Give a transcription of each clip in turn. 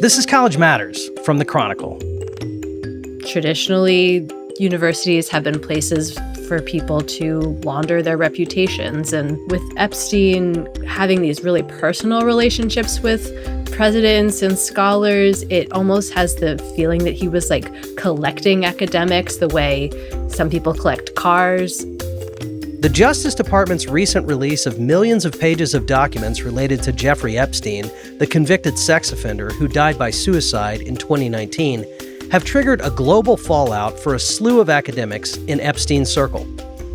This is College Matters from the Chronicle. Traditionally, universities have been places for people to launder their reputations. And with Epstein having these really personal relationships with presidents and scholars, it almost has the feeling that he was like collecting academics the way some people collect cars. The Justice Department's recent release of millions of pages of documents related to Jeffrey Epstein, the convicted sex offender who died by suicide in 2019, have triggered a global fallout for a slew of academics in Epstein's circle.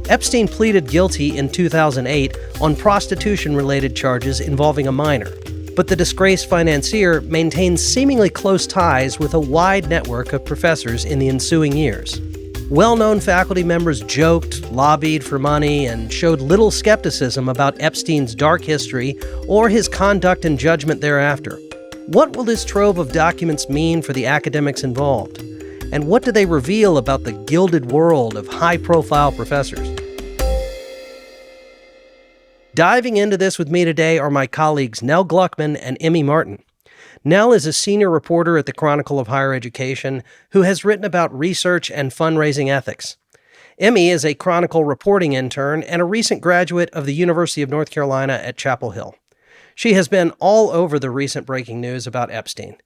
Epstein pleaded guilty in 2008 on prostitution-related charges involving a minor, but the disgraced financier maintained seemingly close ties with a wide network of professors in the ensuing years. Well-known faculty members joked, lobbied for money, and showed little skepticism about Epstein's dark history or his conduct and judgment thereafter. What will this trove of documents mean for the academics involved? And what do they reveal about the gilded world of high-profile professors? Diving into this with me today are my colleagues Nell Gluckman and Emmy Martin. Nell is a senior reporter at the Chronicle of Higher Education who has written about research and fundraising ethics. Emmy is a Chronicle reporting intern and a recent graduate of the University of North Carolina at Chapel Hill. She has been all over the recent breaking news about Epstein.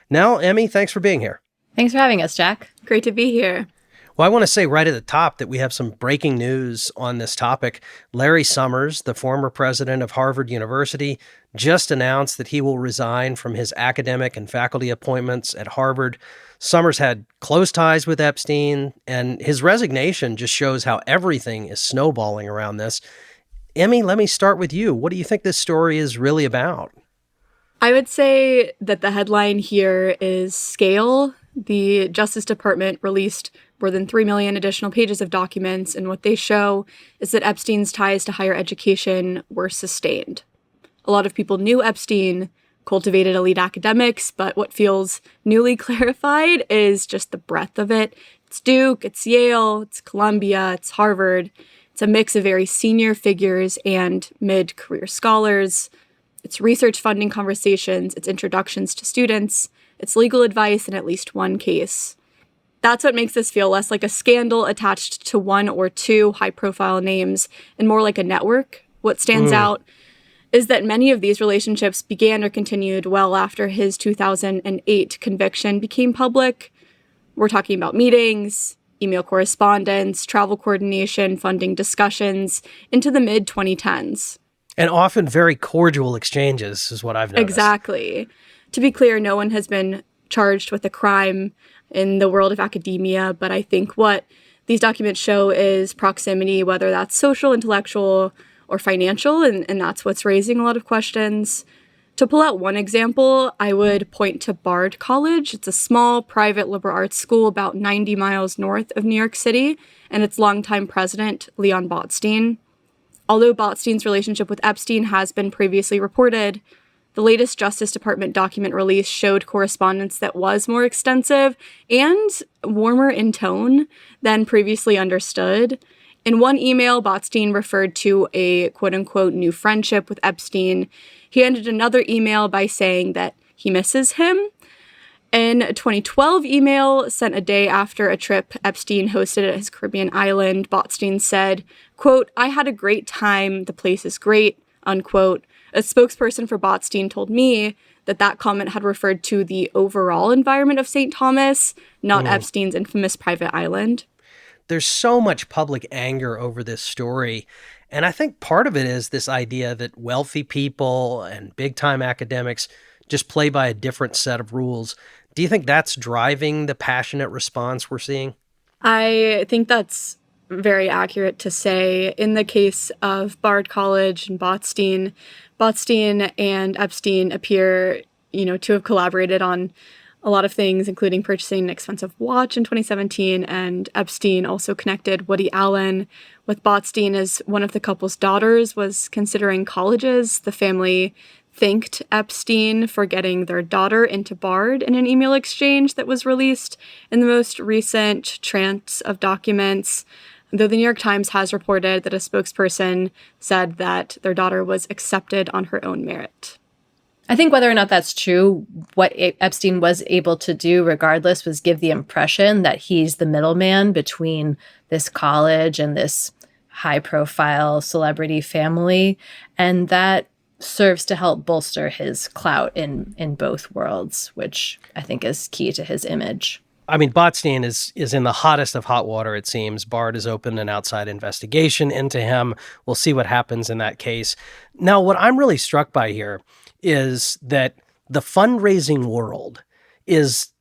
Now, Emmy, thanks for being here. Thanks for having us, Jack. Great to be here. Well, I want to say right at the top that we have some breaking news on this topic. Larry Summers, the former president of Harvard University, just announced that he will resign from his academic and faculty appointments at Harvard. Summers had close ties with Epstein, and his resignation just shows how everything is snowballing around this. Emmy, let me start with you. What do you think this story is really about? I would say that the headline here is scale. The Justice Department released more than 3 million additional pages of documents, and what they show is that Epstein's ties to higher education were sustained. A lot of people knew Epstein, cultivated elite academics, but what feels newly clarified is just the breadth of it. It's Duke, it's Yale, it's Columbia, it's Harvard. It's a mix of very senior figures and mid-career scholars. It's research funding conversations, it's introductions to students, it's legal advice in at least one case. That's what makes this feel less like a scandal attached to one or two high-profile names and more like a network. What stands out is that many of these relationships began or continued well after his 2008 conviction became public. We're talking about meetings, email correspondence, travel coordination, funding discussions into the mid-2010s. And often very cordial exchanges is what I've noticed. Exactly. To be clear, no one has been charged with a crime in the world of academia, but I think what these documents show is proximity, whether that's social, intellectual, or financial, and that's what's raising a lot of questions. To pull out one example, I would point to Bard College. It's a small private liberal arts school about 90 miles north of New York City, and its longtime president, Leon Botstein. Although Botstein's relationship with Epstein has been previously reported, the latest Justice Department document release showed correspondence that was more extensive and warmer in tone than previously understood. In one email, Botstein referred to a quote-unquote new friendship with Epstein. He ended another email by saying that he misses him. In a 2012 email sent a day after a trip Epstein hosted at his Caribbean island, Botstein said, quote, "I had a great time. The place is great," unquote. A spokesperson for Botstein told me that that comment had referred to the overall environment of St. Thomas, not Epstein's infamous private island. There's so much public anger over this story. And I think part of it is this idea that wealthy people and big-time academics just play by a different set of rules. Do you think that's driving the passionate response we're seeing? I think that's very accurate to say. In the case of Bard College and Botstein and Epstein appear, to have collaborated on a lot of things, including purchasing an expensive watch in 2017, and Epstein also connected Woody Allen with Botstein as one of the couple's daughters was considering colleges. The family thanked Epstein for getting their daughter into Bard in an email exchange that was released in the most recent tranche of documents, though the New York Times has reported that a spokesperson said that their daughter was accepted on her own merit. I think whether or not that's true, what Epstein was able to do regardless was give the impression that he's the middleman between this college and this high-profile celebrity family, and that serves to help bolster his clout in both worlds, which I think is key to his image. I mean, Botstein is in the hottest of hot water, it seems. Bard has opened an outside investigation into him. We'll see what happens in that case. Now, what I'm really struck by here is that the fundraising world is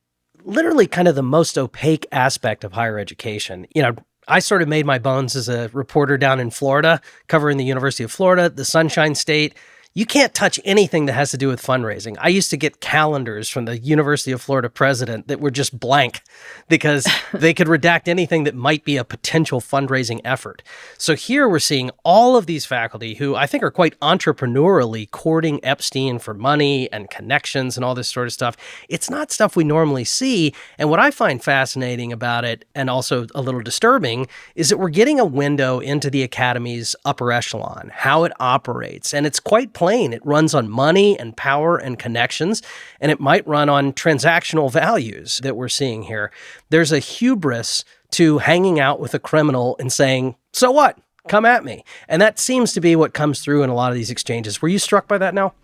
literally kind of the most opaque aspect of higher education. You know, I sort of made my bones as a reporter down in Florida, covering the University of Florida, the Sunshine State. You can't touch anything that has to do with fundraising. I used to get calendars from the University of Florida president that were just blank because they could redact anything that might be a potential fundraising effort. So here we're seeing all of these faculty who I think are quite entrepreneurially courting Epstein for money and connections and all this sort of stuff. It's not stuff we normally see. And what I find fascinating about it, and also a little disturbing, is that we're getting a window into the academy's upper echelon, how it operates. And it's quite plain. It runs on money and power and connections, and it might run on transactional values that we're seeing here. There's a hubris to hanging out with a criminal and saying, so what? Come at me. And that seems to be what comes through in a lot of these exchanges. Were you struck by that now?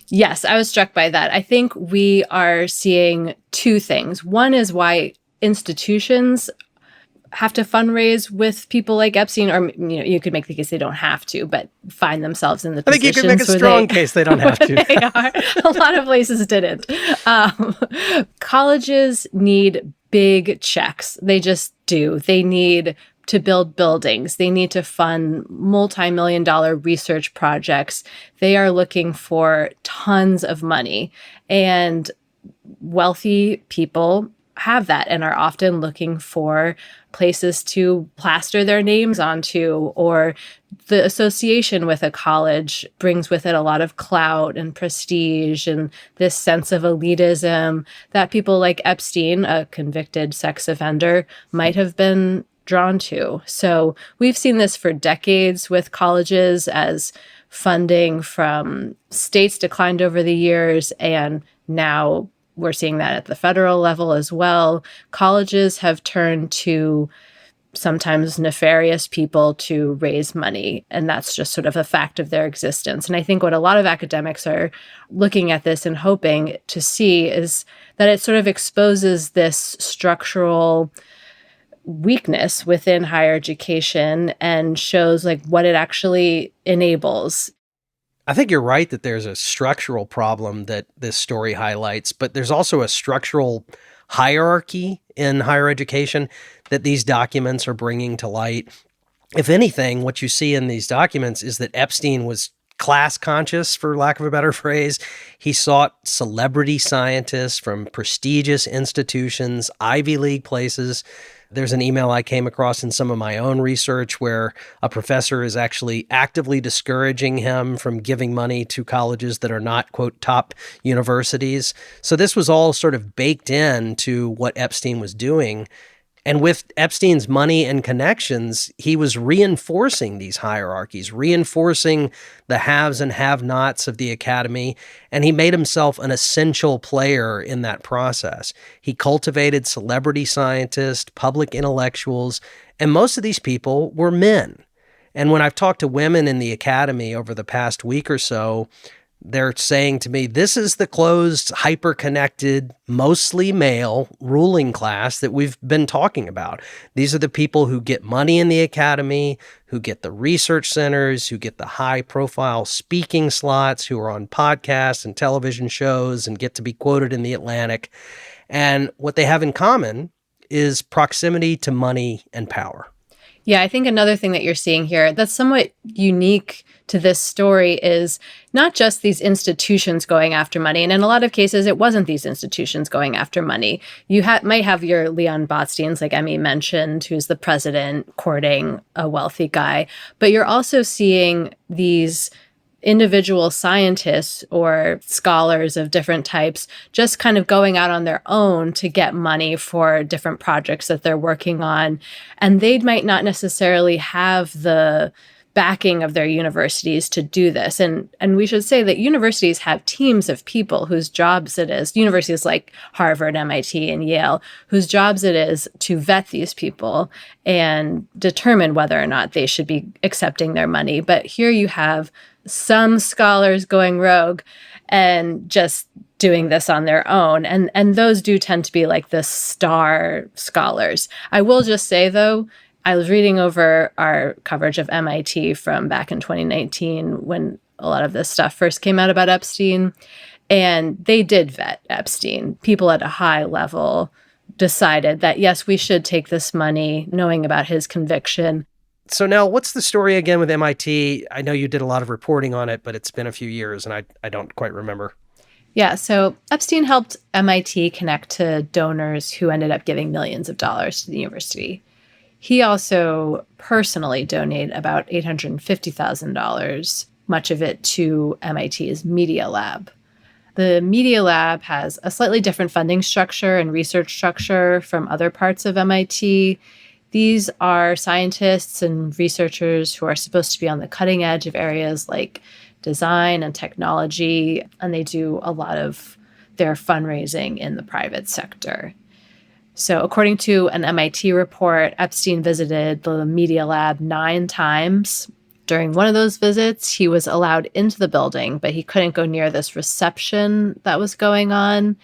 Yes, I was struck by that. I think we are seeing two things. One is why institutions have to fundraise with people like Epstein, or you could make the case they don't have to, but find themselves in the positions. I think you could make a strong case they don't have to. They are. A lot of places didn't. Colleges need big checks. They just do. They need to build buildings. They need to fund multi-million-dollar research projects. They are looking for tons of money, and wealthy people have that and are often looking for places to plaster their names onto, or the association with a college brings with it a lot of clout and prestige and this sense of elitism that people like Epstein, a convicted sex offender, might have been drawn to. So we've seen this for decades with colleges as funding from states declined over the years, and now we're seeing that at the federal level as well. Colleges have turned to sometimes nefarious people to raise money, and that's just sort of a fact of their existence. And I think what a lot of academics are looking at this and hoping to see is that it sort of exposes this structural weakness within higher education and shows like what it actually enables. I think you're right that there's a structural problem that this story highlights, but there's also a structural hierarchy in higher education that these documents are bringing to light. If anything, what you see in these documents is that Epstein was class conscious, for lack of a better phrase. He sought celebrity scientists from prestigious institutions, Ivy League places. There's an email I came across in some of my own research where a professor is actually actively discouraging him from giving money to colleges that are not, quote, top universities. So this was all sort of baked into what Epstein was doing. And with Epstein's money and connections, he was reinforcing these hierarchies, reinforcing the haves and have-nots of the academy, and he made himself an essential player in that process. He cultivated celebrity scientists, public intellectuals, and most of these people were men. And when I've talked to women in the academy over the past week or so, they're saying to me, this is the closed, hyper-connected, mostly male ruling class that we've been talking about. These are the people who get money in the academy, who get the research centers, who get the high-profile speaking slots, who are on podcasts and television shows and get to be quoted in The Atlantic. And what they have in common is proximity to money and power. Yeah, I think another thing that you're seeing here that's somewhat unique to this story is not just these institutions going after money. And in a lot of cases, it wasn't these institutions going after money. You might have your Leon Botsteins, like Emmy mentioned, who's the president courting a wealthy guy. But you're also seeing these individual scientists or scholars of different types just kind of going out on their own to get money for different projects that they're working on. And they might not necessarily have the backing of their universities to do this. And we should say that universities have teams of people whose jobs it is, universities like Harvard, MIT, and Yale, whose jobs it is to vet these people and determine whether or not they should be accepting their money. But here you have some scholars going rogue and just doing this on their own. And those do tend to be like the star scholars. I will just say, though, I was reading over our coverage of MIT from back in 2019 when a lot of this stuff first came out about Epstein, and they did vet Epstein. People at a high level decided that, yes, we should take this money, knowing about his conviction. So now, what's the story again with MIT? I know you did a lot of reporting on it, but it's been a few years, and I don't quite remember. Yeah, so Epstein helped MIT connect to donors who ended up giving millions of dollars to the university. He also personally donated about $850,000, much of it to MIT's Media Lab. The Media Lab has a slightly different funding structure and research structure from other parts of MIT. These are scientists and researchers who are supposed to be on the cutting edge of areas like design and technology, and they do a lot of their fundraising in the private sector. So according to an MIT report, Epstein visited the Media Lab 9 times. During one of those visits, he was allowed into the building, but he couldn't go near this reception that was going on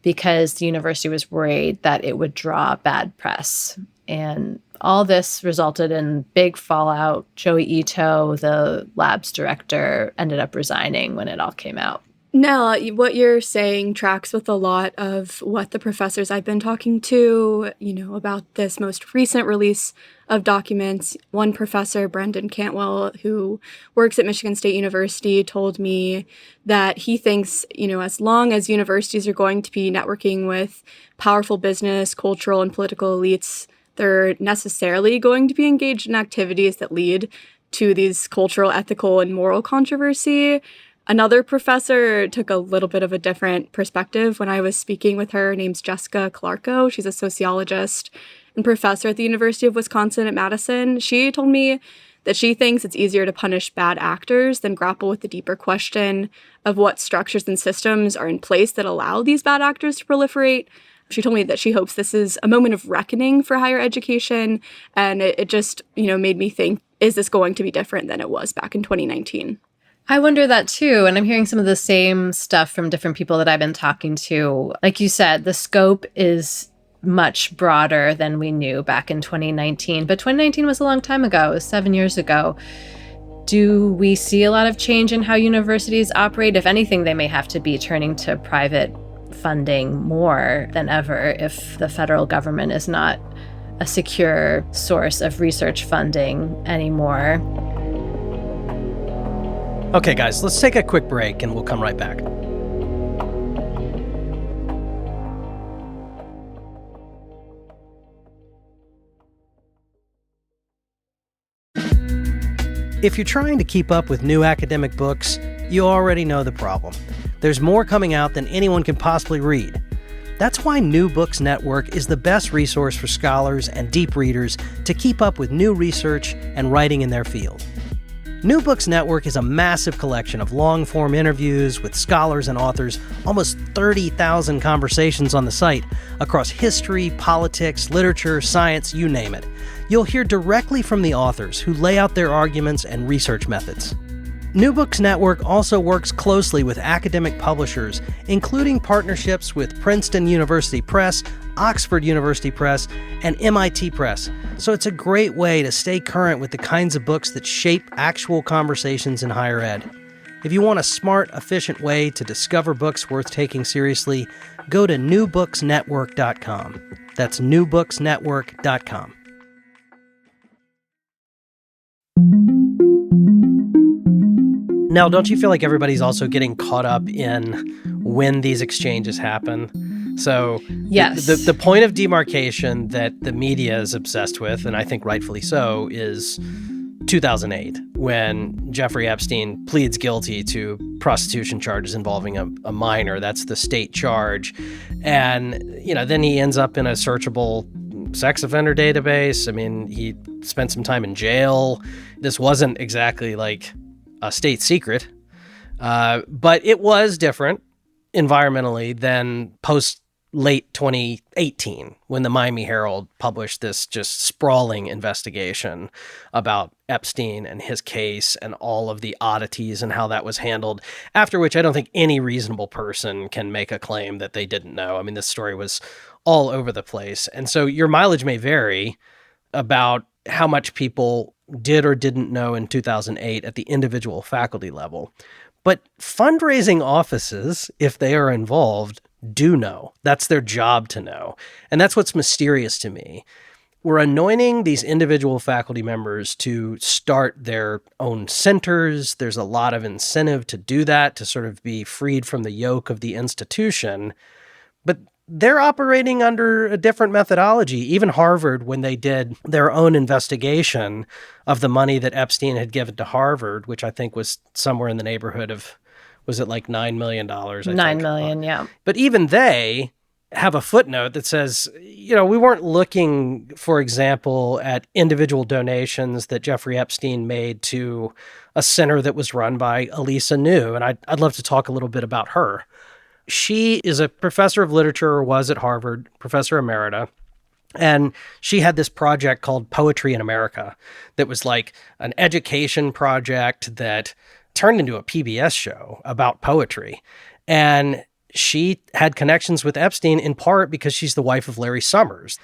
because the university was worried that it would draw bad press. And all this resulted in big fallout. Joey Ito, the lab's director, ended up resigning when it all came out. No, what you're saying tracks with a lot of what the professors I've been talking to, about this most recent release of documents. One professor, Brendan Cantwell, who works at Michigan State University, told me that he thinks, as long as universities are going to be networking with powerful business, cultural, and political elites, they're necessarily going to be engaged in activities that lead to these cultural, ethical, and moral controversy. Another professor took a little bit of a different perspective when I was speaking with her. Her name's Jessica Clarko. She's a sociologist and professor at the University of Wisconsin at Madison. She told me that she thinks it's easier to punish bad actors than grapple with the deeper question of what structures and systems are in place that allow these bad actors to proliferate. She told me that she hopes this is a moment of reckoning for higher education, and it just, made me think, is this going to be different than it was back in 2019? I wonder that too, and I'm hearing some of the same stuff from different people that I've been talking to. Like you said, the scope is much broader than we knew back in 2019, but 2019 was a long time ago. It was 7 years ago. Do we see a lot of change in how universities operate? If anything, they may have to be turning to private funding more than ever if the federal government is not a secure source of research funding anymore. Okay, guys, let's take a quick break and we'll come right back. If you're trying to keep up with new academic books, you already know the problem. There's more coming out than anyone can possibly read. That's why New Books Network is the best resource for scholars and deep readers to keep up with new research and writing in their field. New Books Network is a massive collection of long-form interviews with scholars and authors, almost 30,000 conversations on the site across history, politics, literature, science, you name it. You'll hear directly from the authors who lay out their arguments and research methods. New Books Network also works closely with academic publishers, including partnerships with Princeton University Press, Oxford University Press, and MIT Press. So it's a great way to stay current with the kinds of books that shape actual conversations in higher ed. If you want a smart, efficient way to discover books worth taking seriously, go to newbooksnetwork.com. That's newbooksnetwork.com. Now, don't you feel like everybody's also getting caught up in when these exchanges happen? So yes. The point of demarcation that the media is obsessed with, and I think rightfully so, is 2008, when Jeffrey Epstein pleads guilty to prostitution charges involving a minor. That's the state charge. And, then he ends up in a searchable sex offender database. I mean, he spent some time in jail. This wasn't exactly like a state secret, but it was different environmentally than post late 2018 when the Miami Herald published this just sprawling investigation about Epstein and his case and all of the oddities and how that was handled, after which I don't think any reasonable person can make a claim that they didn't know. I mean, this story was all over the place. And so your mileage may vary about how much people did or didn't know in 2008 at the individual faculty level. But fundraising offices, if they are involved, do know. That's their job to know. And that's what's mysterious to me. We're anointing these individual faculty members to start their own centers. There's a lot of incentive to do that, to sort of be freed from the yoke of the institution. But they're operating under a different methodology. Even Harvard, when they did their own investigation of the money that Epstein had given to Harvard, which I think was somewhere in the neighborhood of, was it like $9 million? I think? $9 million, yeah. But even they have a footnote that says, we weren't looking, for example, at individual donations that Jeffrey Epstein made to a center that was run by Elisa New. And I'd love to talk a little bit about her. She is a professor of literature, or was at Harvard, professor emerita. And she had this project called Poetry in America that was like an education project that turned into a PBS show about poetry. And she had connections with Epstein in part because she's the wife of Larry Summers.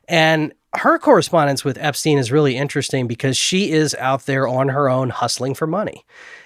And her correspondence with Epstein is really interesting because she is out there on her own hustling for money.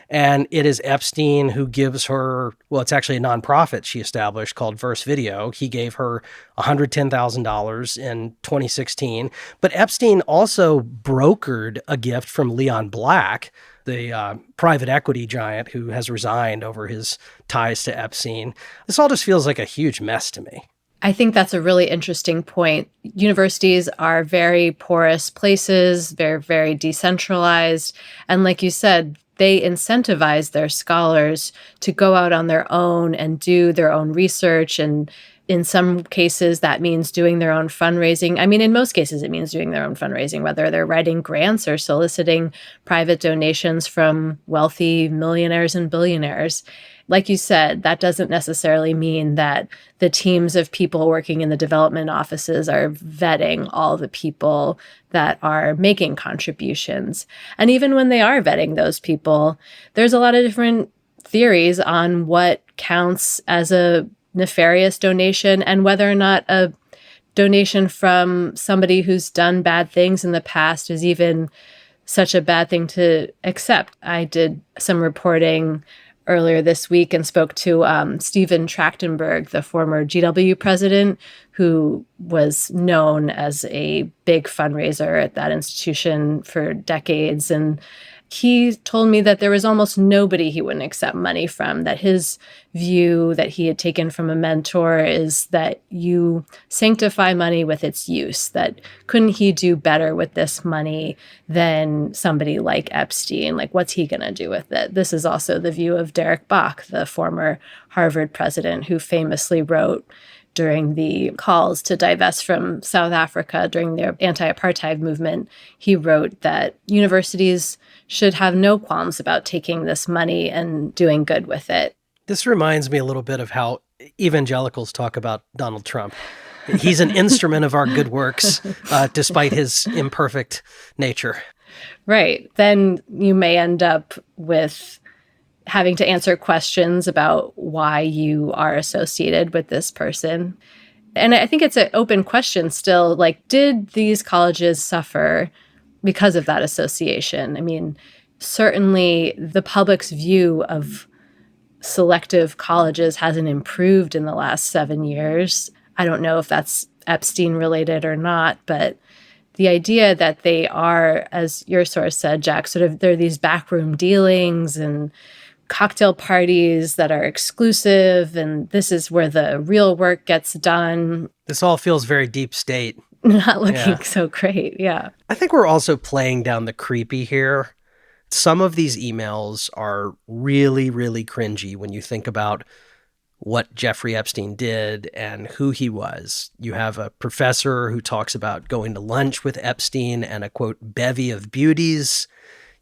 And it is Epstein who gives her, well, it's actually a nonprofit she established called Verse Video. He gave her $110,000 in 2016. But Epstein also brokered a gift from Leon Black, the private equity giant who has resigned over his ties to Epstein. This all just feels like a huge mess to me. I think that's a really interesting point. Universities are very porous places. They're very decentralized. And like you said, they incentivize their scholars to go out on their own and do their own research. And in some cases, that means doing their own fundraising. I mean, in most cases, it means doing their own fundraising, whether they're writing grants or soliciting private donations from wealthy millionaires and billionaires. Like you said, that doesn't necessarily mean that the teams of people working in the development offices are vetting all the people that are making contributions. And even when they are vetting those people, there's a lot of different theories on what counts as a nefarious donation and whether or not a donation from somebody who's done bad things in the past is even such a bad thing to accept. I did some reporting earlier this week and spoke to Stephen Trachtenberg, the former GW president, who was known as a big fundraiser at that institution for decades. And he told me that there was almost nobody he wouldn't accept money from, that his view that he had taken from a mentor is that you sanctify money with its use, that couldn't he do better with this money than somebody like Epstein? Like, what's he going to do with it? This is also the view of Derek Bach, the former Harvard president, who famously wrote during the calls to divest from South Africa during their anti-apartheid movement. He wrote that universities should have no qualms about taking this money and doing good with it. This reminds me a little bit of how evangelicals talk about Donald Trump. He's an instrument of our good works, despite his imperfect nature. Right. Then you may end up with having to answer questions about why you are associated with this person. And I think it's an open question still, like, did these colleges suffer because of that association? I mean, certainly the public's view of selective colleges hasn't improved in the last 7 years. I don't know if that's Epstein related or not, but the idea that they are, as your source said, Jack, sort of, there are these backroom dealings and cocktail parties that are exclusive, and this is where the real work gets done. This all feels very deep state. Not looking so great, yeah. I think we're also playing down the creepy here. Some of these emails are really, really cringy when you think about what Jeffrey Epstein did and who he was. You have a professor who talks about going to lunch with Epstein and a, quote, bevy of beauties.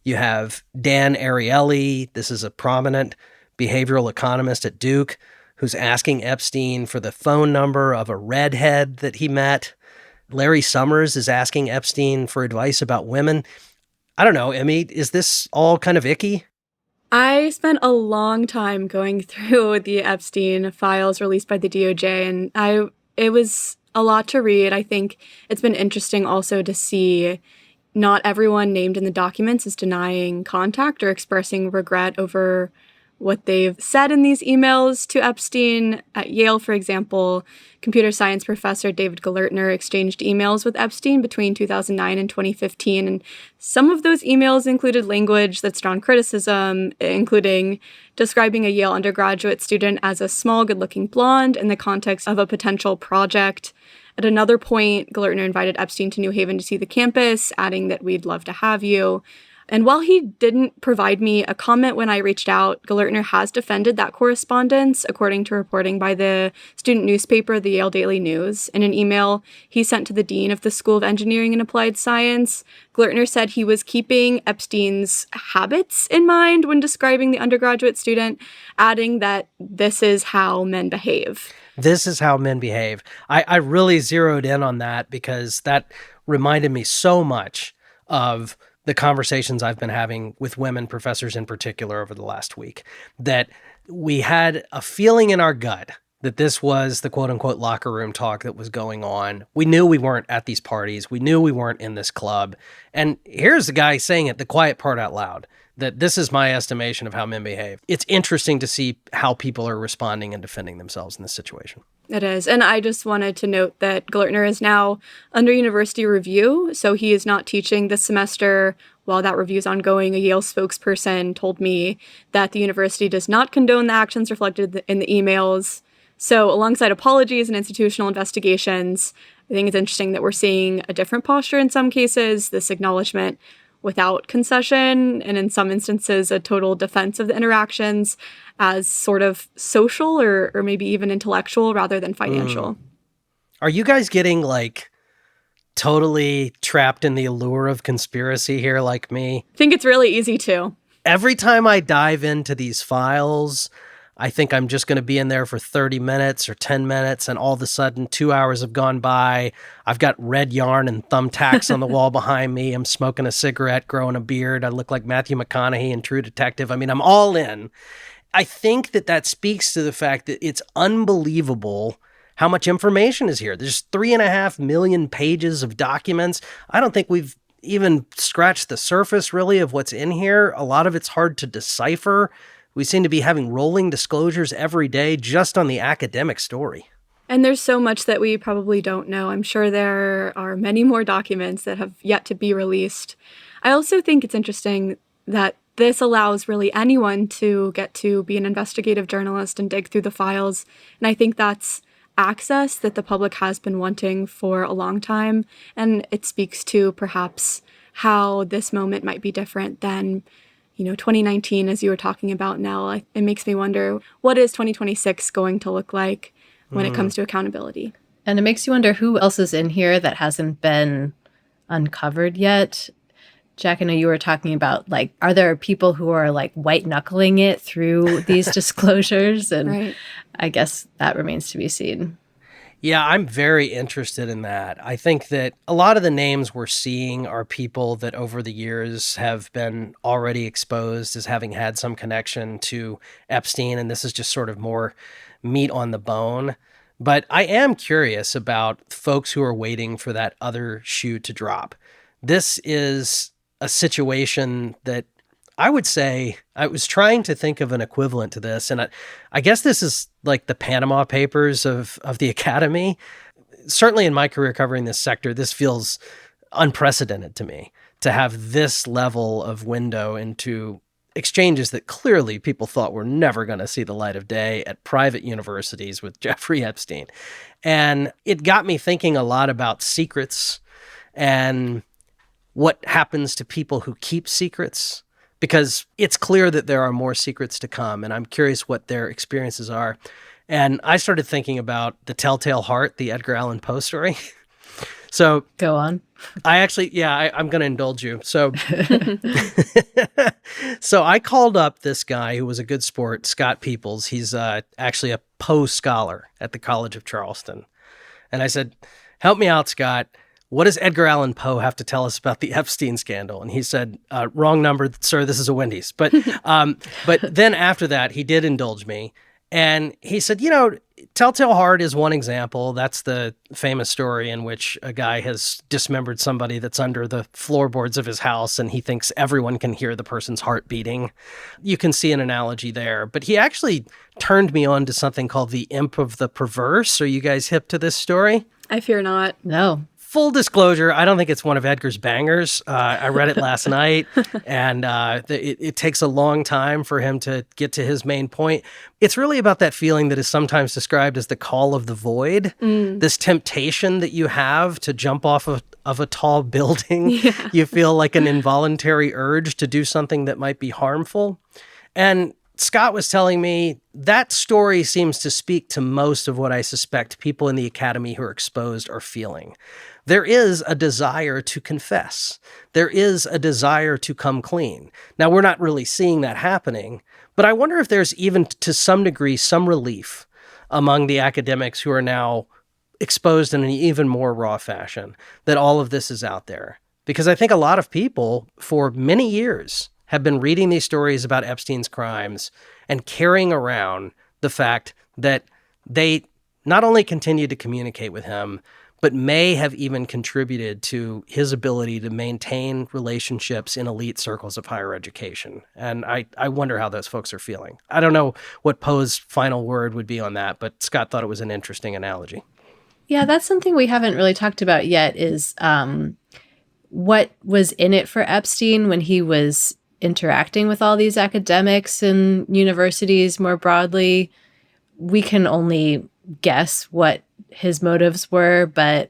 You have Dan Ariely. This is a prominent behavioral economist at Duke who's asking Epstein for the phone number of a redhead that he met. Larry Summers is asking Epstein for advice about women. I don't know, Emmy, is this all kind of icky? I spent a long time going through the Epstein files released by the DOJ, and it was a lot to read. I think it's been interesting also to see not everyone named in the documents is denying contact or expressing regret over what they've said in these emails to Epstein. At Yale, for example, computer science professor David Galertner exchanged emails with Epstein between 2009 and 2015, and some of those emails included language that's drawn criticism, including describing a Yale undergraduate student as a small, good-looking blonde in the context of a potential project. At another point, Galertner invited Epstein to New Haven to see the campus, adding that we'd love to have you. And while he didn't provide me a comment when I reached out, Galertner has defended that correspondence, according to reporting by the student newspaper, the Yale Daily News. In an email he sent to the dean of the School of Engineering and Applied Science, Galertner said he was keeping Epstein's habits in mind when describing the undergraduate student, adding that this is how men behave. This is how men behave. I really zeroed in on that because that reminded me so much of the conversations I've been having with women professors in particular over the last week, that we had a feeling in our gut that this was the quote unquote locker room talk that was going on. We knew we weren't at these parties. We knew we weren't in this club. And here's the guy saying it, the quiet part out loud, that this is my estimation of how men behave. It's interesting to see how people are responding and defending themselves in this situation. It is. And I just wanted to note that Galertner is now under university review, so he is not teaching this semester. While that review is ongoing, a Yale spokesperson told me that the university does not condone the actions reflected in the emails. So alongside apologies and institutional investigations, I think it's interesting that we're seeing a different posture in some cases, this acknowledgement without concession, and in some instances, a total defense of the interactions as sort of social or maybe even intellectual rather than financial. Are you guys getting like totally trapped in the allure of conspiracy here like me? I think it's really easy to. Every time I dive into these files, I think I'm just going to be in there for 30 minutes or 10 minutes, and all of a sudden 2 hours have gone by. I've got red yarn and thumbtacks on the wall behind me. I'm smoking a cigarette, growing a beard. I look like Matthew McConaughey in True Detective. I mean, I'm all in. I think that speaks to the fact that it's unbelievable how much information is here. There's 3.5 million pages of documents. I don't think we've even scratched the surface, really, of what's in here. A lot of it's hard to decipher. We seem to be having rolling disclosures every day just on the academic story. And there's so much that we probably don't know. I'm sure there are many more documents that have yet to be released. I also think it's interesting that this allows really anyone to get to be an investigative journalist and dig through the files. And I think that's access that the public has been wanting for a long time. And it speaks to perhaps how this moment might be different than 2019, as you were talking about now. It makes me wonder, what is 2026 going to look like when it comes to accountability? And it makes you wonder who else is in here that hasn't been uncovered yet. Jack, I know you were talking about, are there people who are, white knuckling it through these disclosures? And right. I guess that remains to be seen. Yeah, I'm very interested in that. I think that a lot of the names we're seeing are people that over the years have been already exposed as having had some connection to Epstein, and this is just sort of more meat on the bone. But I am curious about folks who are waiting for that other shoe to drop. This is a situation that I would say, I was trying to think of an equivalent to this, and I guess this is like the Panama Papers of the academy. Certainly in my career covering this sector, this feels unprecedented to me, to have this level of window into exchanges that clearly people thought were never going to see the light of day at private universities with Jeffrey Epstein. And it got me thinking a lot about secrets and what happens to people who keep secrets, because it's clear that there are more secrets to come, and I'm curious what their experiences are. And I started thinking about The Telltale Heart, the Edgar Allan Poe story. So Go on. I'm going to indulge you. So, so I called up this guy who was a good sport, Scott Peoples. He's actually a Poe scholar at the College of Charleston. And I said, help me out, Scott. What does Edgar Allan Poe have to tell us about the Epstein scandal? And he said, wrong number, sir, this is a Wendy's. But then after that, he did indulge me. And he said, Telltale Heart is one example. That's the famous story in which a guy has dismembered somebody that's under the floorboards of his house, and he thinks everyone can hear the person's heart beating. You can see an analogy there. But he actually turned me on to something called the Imp of the Perverse. Are you guys hip to this story? I fear not. No. Full disclosure, I don't think it's one of Edgar's bangers. I read it last night, and it takes a long time for him to get to his main point. It's really about that feeling that is sometimes described as the call of the void, this temptation that you have to jump off of a tall building. Yeah. You feel like an involuntary urge to do something that might be harmful. And Scott was telling me that story seems to speak to most of what I suspect people in the academy who are exposed are feeling. There is a desire to confess. There is a desire to come clean. Now, we're not really seeing that happening, but I wonder if there's even to some degree some relief among the academics who are now exposed in an even more raw fashion that all of this is out there. Because I think a lot of people for many years have been reading these stories about Epstein's crimes and carrying around the fact that they not only continued to communicate with him, but may have even contributed to his ability to maintain relationships in elite circles of higher education. And I wonder how those folks are feeling. I don't know what Poe's final word would be on that, but Scott thought it was an interesting analogy. Yeah, that's something we haven't really talked about yet is what was in it for Epstein when he was interacting with all these academics and universities more broadly. We can only guess what his motives were, but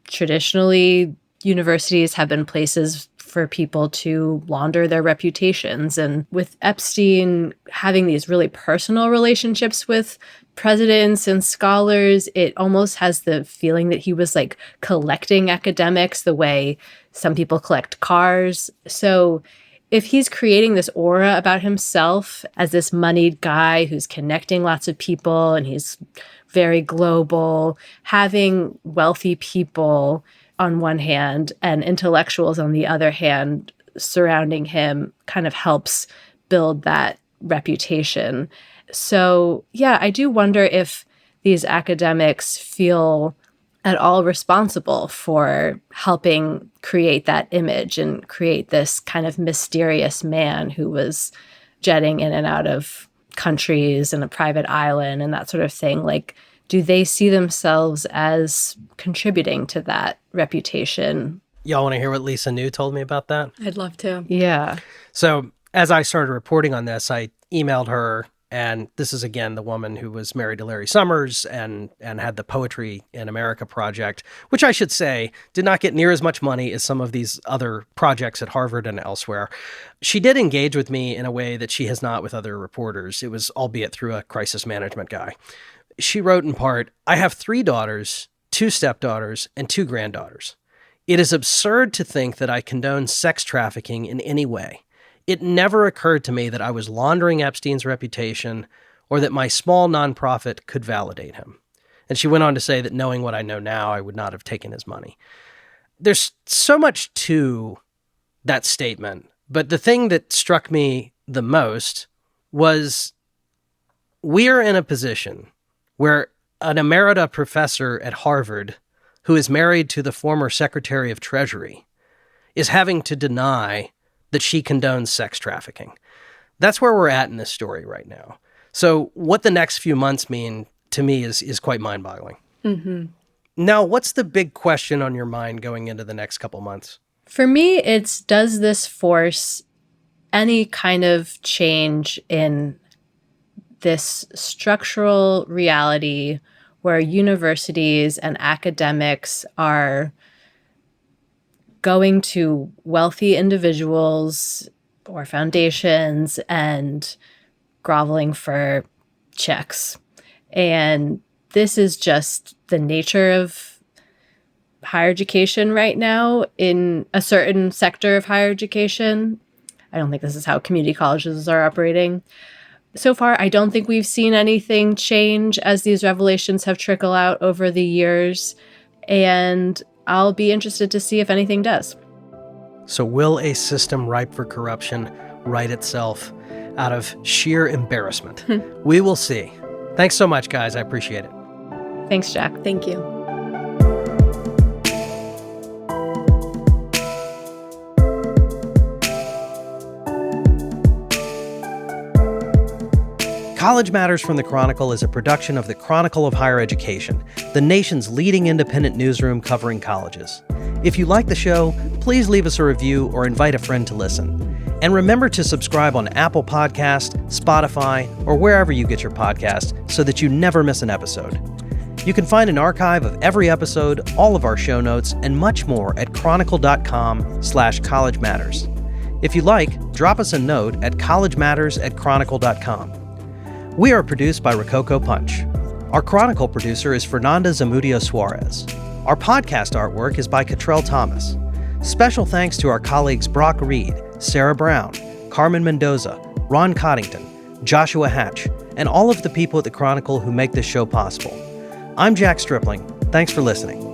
traditionally, universities have been places for people to launder their reputations. And with Epstein having these really personal relationships with presidents and scholars, it almost has the feeling that he was like collecting academics the way some people collect cars. So if he's creating this aura about himself as this moneyed guy who's connecting lots of people and he's very global, having wealthy people on one hand and intellectuals on the other hand surrounding him kind of helps build that reputation. So, yeah, I do wonder if these academics feel at all responsible for helping create that image and create this kind of mysterious man who was jetting in and out of countries and a private island and that sort of thing. Like, do they see themselves as contributing to that reputation? Y'all want to hear what Lisa New told me about that? I'd love to. Yeah. So as I started reporting on this, I emailed her. And this is, again, the woman who was married to Larry Summers and had the Poetry in America project, which I should say did not get near as much money as some of these other projects at Harvard and elsewhere. She did engage with me in a way that she has not with other reporters. It was albeit through a crisis management guy. She wrote in part, "I have 3 daughters, 2 stepdaughters, and 2 granddaughters. It is absurd to think that I condone sex trafficking in any way. It never occurred to me that I was laundering Epstein's reputation or that my small nonprofit could validate him." And she went on to say that knowing what I know now, I would not have taken his money. There's so much to that statement, but the thing that struck me the most was we are in a position where an emerita professor at Harvard who is married to the former Secretary of Treasury is having to deny that she condones sex trafficking. That's where we're at in this story right now. So what the next few months mean to me is quite mind-boggling. Mm-hmm. Now, what's the big question on your mind going into the next couple months? For me, it's does this force any kind of change in this structural reality where universities and academics are going to wealthy individuals or foundations and groveling for checks And this is just the nature of higher education right now in a certain sector of higher education. I don't think this is how community colleges are operating. So far, I don't think we've seen anything change as these revelations have trickled out over the years. And I'll be interested to see if anything does. So will a system ripe for corruption right itself out of sheer embarrassment? We will see. Thanks so much, guys. I appreciate it. Thanks, Jack. Thank you. College Matters from the Chronicle is a production of the Chronicle of Higher Education, the nation's leading independent newsroom covering colleges. If you like the show, please leave us a review or invite a friend to listen. And remember to subscribe on Apple Podcast, Spotify, or wherever you get your podcasts so that you never miss an episode. You can find an archive of every episode, all of our show notes, and much more at chronicle.com/College Matters. If you like, drop us a note at collegematters@chronicle.com. We are produced by Rococo Punch. Our Chronicle producer is Fernanda Zamudio Suarez. Our podcast artwork is by Cottrell Thomas. Special thanks to our colleagues Brock Reed, Sarah Brown, Carmen Mendoza, Ron Coddington, Joshua Hatch, and all of the people at the Chronicle who make this show possible. I'm Jack Stripling. Thanks for listening.